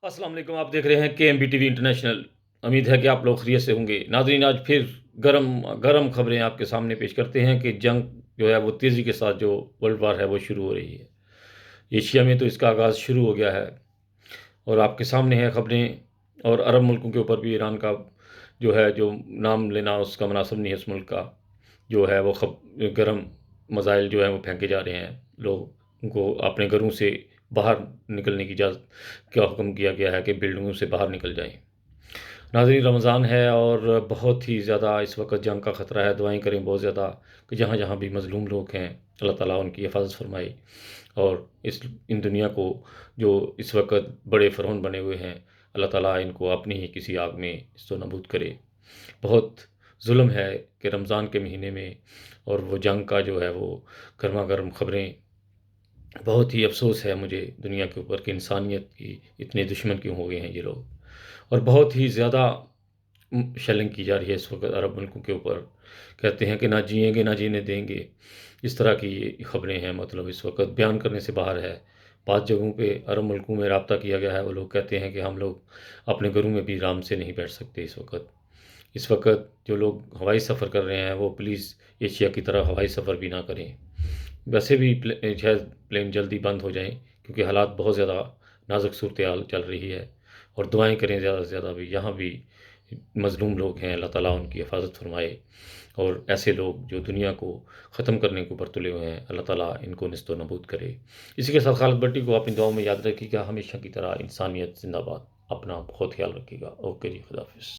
अस्सलाम वालेकुम। आप देख रहे हैं केएमबी टीवी इंटरनेशनल। उम्मीद है कि आप लोग खैरियत से होंगे। नाज़रीन, आज फिर गरम गरम खबरें आपके सामने पेश करते हैं कि जंग जो है वो तेज़ी के साथ जो वर्ल्ड वार है वो शुरू हो रही है। एशिया में तो इसका आगाज़ शुरू हो गया है और आपके सामने है खबरें। और अरब मुल्कों के ऊपर भी ईरान का जो नाम लेना उसका मुनासिब नहीं है, उस मुल्क का जो है वो गरम मज़ाइल जो हैं वो फेंके जा रहे हैं। लोगों को अपने घरों से बाहर निकलने की इजाज़त का हुक्म किया गया है कि बिल्डिंगों से बाहर निकल जाएँ। नाज़रीन, रमज़ान है और बहुत ही ज़्यादा इस वक़्त जंग का ख़तरा है। दुआएँ करें बहुत ज़्यादा कि जहाँ-जहाँ भी मज़लूम लोग हैं, अल्लाह ताला उनकी हिफ़ाज़त फ़रमाए। और इन दुनिया को जो इस वक़्त बड़े फ़िरौन बने हुए हैं, अल्लाह ताला इनको अपनी ही किसी आग में नेस्तनाबूद करे। बहुत ज़ुल्म है कि रमज़ान के महीने में और वो जंग का जो है वो गरमा-गरम ख़बरें। बहुत ही अफ़सोस है मुझे दुनिया के ऊपर कि इंसानियत की इतने दुश्मन क्यों हो गए हैं ये लोग। और बहुत ही ज़्यादा शेलिंग की जा रही है इस वक़्त अरब मुल्कों के ऊपर। कहते हैं कि ना जिएँगे, ना जीने देंगे। इस तरह की ये ख़बरें हैं, मतलब इस वक़्त बयान करने से बाहर है। बात जगहों पे अरब मुल्कों में राब्ता किया गया है, वो लोग कहते हैं कि हम लोग अपने घरों में भी आराम से नहीं बैठ सकते इस वक़्त। इस वक़्त जो लोग हवाई सफ़र कर रहे हैं, वो प्लीज़ एशिया की तरह हवाई सफ़र भी ना करें। वैसे भी शायद प्लेन जल्दी बंद हो जाएँ, क्योंकि हालात बहुत ज़्यादा नाज़ुक सूरत-ए-हाल चल रही है। और दुआएँ करें ज़्यादा से ज़्यादा भी, यहाँ भी मज़लूम लोग हैं, अल्लाह ताला उनकी हिफ़ाज़त फ़रमाए। और ऐसे लोग जो दुनिया को ख़त्म करने के ऊपर तुले हुए हैं, अल्लाह ताला इनको नेस्तनाबूद करे। इसी के साथ खालिद भट्टी को अपनी दुआओं में याद रखिएगा। हमेशा की तरह इंसानियत ज़िंदाबाद। अपना बहुत ख़्याल रखिएगा। ओके जी, खुदा हाफ़िज़।